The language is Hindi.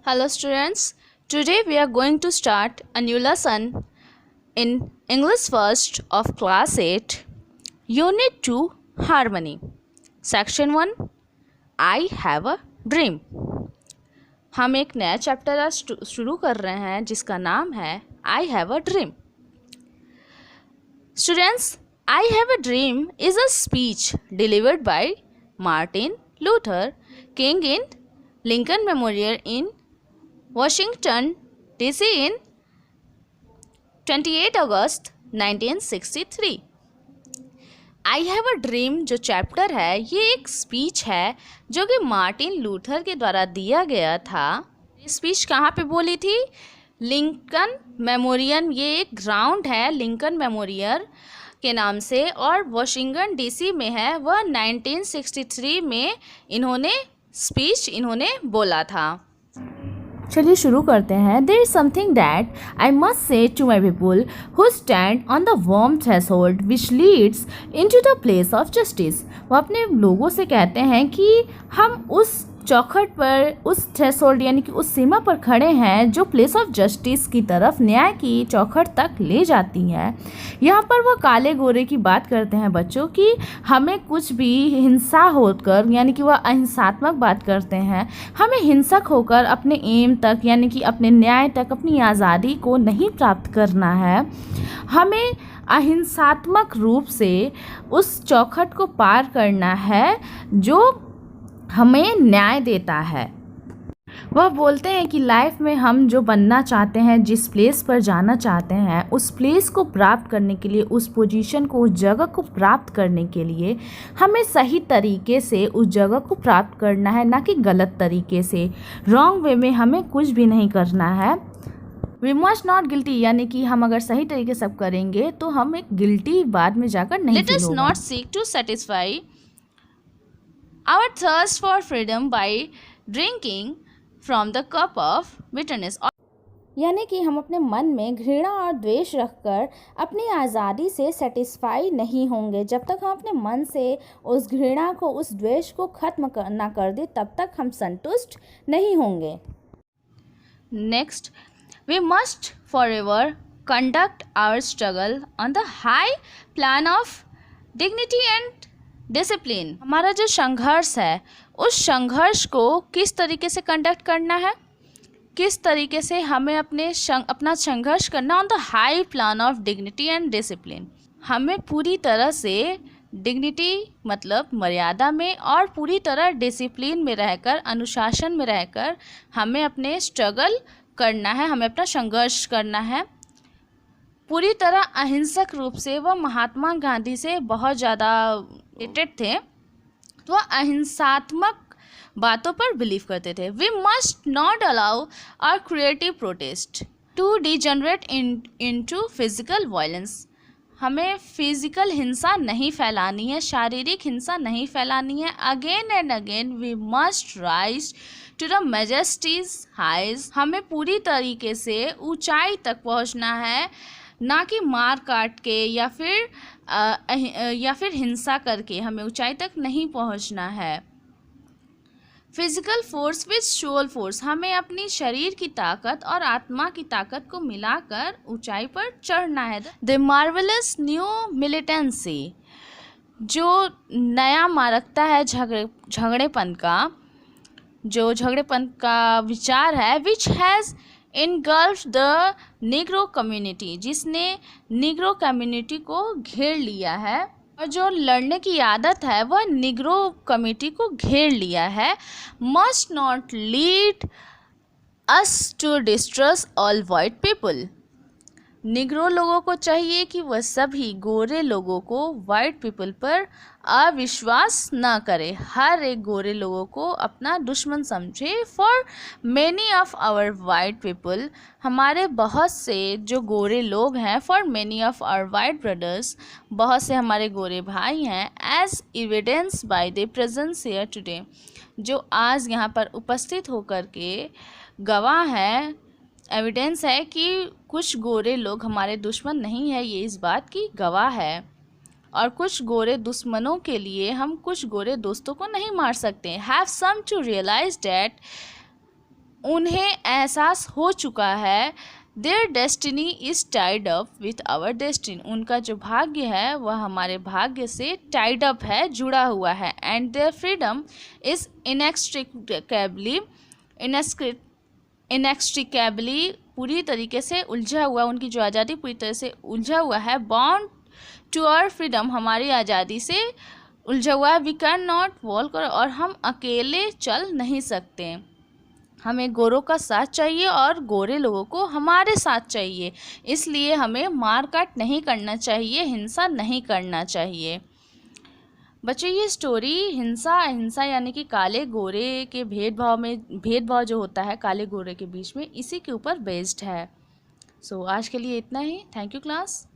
Hello students, today we are going to start a new lesson in English first of class 8, Unit 2 Harmony. Section 1 I have a dream. हम एक नया चैप्टर आज शुरू कर रहे हैं जिसका नाम है I have a dream. Students, I have a dream is a speech delivered by Martin Luther King in Lincoln Memorial in Washington, D.C. in 28 August 1963. I have a dream जो चैप्टर है ये एक स्पीच है जो कि मार्टिन लूथर के द्वारा दिया गया था. ये स्पीच कहाँ पे बोली थी? Lincoln memorial. ये एक ग्राउंड है लिंकन मेमोरियल के नाम से और वॉशिंगटन डीसी में है. वह 1963 में इन्होंने बोला था. चलिए शुरू करते हैं. There is something that I must say to my people who stand on the warm threshold which leads into the place of justice. वो अपने लोगों से कहते हैं कि हम उस चौखट पर, उस थ्रेशोल्ड यानी कि उस सीमा पर खड़े हैं जो प्लेस ऑफ जस्टिस की तरफ, न्याय की चौखट तक ले जाती है. यहाँ पर वो काले गोरे की बात करते हैं बच्चों कि हमें कुछ भी हिंसा होकर, यानी कि वह अहिंसात्मक बात करते हैं, हमें हिंसक होकर अपने एम तक यानी कि अपने न्याय तक, अपनी आज़ादी को नहीं प्राप्त करना है. हमें अहिंसात्मक रूप से उस चौखट को पार करना है जो हमें न्याय देता है. वह बोलते हैं कि लाइफ में हम जो बनना चाहते हैं, जिस प्लेस पर जाना चाहते हैं, उस प्लेस को प्राप्त करने के लिए, उस पोजीशन को, उस जगह को प्राप्त करने के लिए हमें सही तरीके से उस जगह को प्राप्त करना है, ना कि गलत तरीके से. रॉन्ग वे में हमें कुछ भी नहीं करना है. वी मस्ट नॉट गिल्टी, यानी कि हम अगर सही तरीके से करेंगे तो हम एक गिल्टी बाद में जाकर नहीं Let us not seek to satisfy our thirst for freedom by drinking from the cup of bitterness. यानी कि हम अपने मन में घृणा और द्वेष रखकर अपनी आज़ादी से सेटिस्फाई नहीं होंगे. जब तक हम अपने मन से उस घृणा को, उस द्वेष को खत्म ना कर दे, तब तक हम संतुष्ट नहीं होंगे. Next, we must forever conduct our struggle on the high plan of dignity and discipline. हमारा जो संघर्ष है उस संघर्ष को किस तरीके से कंडक्ट करना है, किस तरीके से हमें अपना संघर्ष करना on the high plan of dignity and discipline. हमें पूरी तरह से डिग्निटी मतलब मर्यादा में और पूरी तरह डिसिप्लिन में रहकर, अनुशासन में रहकर हमें अपने स्ट्रगल करना है, हमें अपना संघर्ष करना है पूरी तरह अहिंसक रूप से. वह महात्मा गांधी से बहुत ज़्यादा रिलेटेड थे, तो वह अहिंसात्मक बातों पर बिलीव करते थे. We must not allow our creative protest to degenerate into physical violence. हमें फिजिकल हिंसा नहीं फैलानी है, शारीरिक हिंसा नहीं फैलानी है. Again and again we must rise to the majestic heights. हमें पूरी तरीके से ऊंचाई तक पहुंचना है, ना कि मार काट के या फिर हिंसा करके हमें ऊंचाई तक नहीं पहुंचना है. Physical force with soul force. हमें अपनी शरीर की ताकत और आत्मा की ताकत को मिलाकर ऊंचाई पर चढ़ना है. The marvellous new militancy. जो नया मारकता है झगड़ेपन का विचार है, which has engulfed the Negro community. जिसने निग्रो कम्युनिटी को घेर लिया है और जो लड़ने की आदत है वह निग्रो कम्युनिटी को घेर लिया है. Must not lead us to distrust all white people. Negro लोगों को चाहिए कि वह सभी गोरे लोगों को वाइट पीपल पर अविश्वास न करे, हर एक गोरे लोगों को अपना दुश्मन समझे. For many of our white people, हमारे बहुत से जो गोरे लोग हैं, for many of our white brothers, बहुत से हमारे गोरे भाई हैं, as evidence by the presence here today, जो आज यहाँ पर उपस्थित होकर के गवाह हैं, एविडेंस है कि कुछ गोरे लोग हमारे दुश्मन नहीं है, ये इस बात की गवाह है. और कुछ गोरे दुश्मनों के लिए हम कुछ गोरे दोस्तों को नहीं मार सकते. Have some to realize that उन्हें एहसास हो चुका है their destiny is tied up with our destiny, उनका जो भाग्य है वह हमारे भाग्य से टाइड अप है, जुड़ा हुआ है। एंड देयर फ्रीडम इज़ इनएक्सट्रिकेबली पूरी तरीके से उलझा हुआ, उनकी जो आज़ादी पूरी तरह से उलझा हुआ है। बाउंड टू आवर फ्रीडम, हमारी आज़ादी से उलझा हुआ है। वी कैन नॉट वॉक, और हम अकेले चल नहीं सकते। हमें गोरों का साथ चाहिए और गोरे लोगों को हमारे साथ चाहिए, इसलिए हमें मार काट नहीं करना चाहिए, हिंसा नहीं करना चाहिए। बच्चों ये स्टोरी हिंसा यानी कि काले गोरे के भेदभाव जो होता है काले गोरे के बीच में, इसी के ऊपर बेस्ड है। सो आज के लिए इतना ही। Thank you class.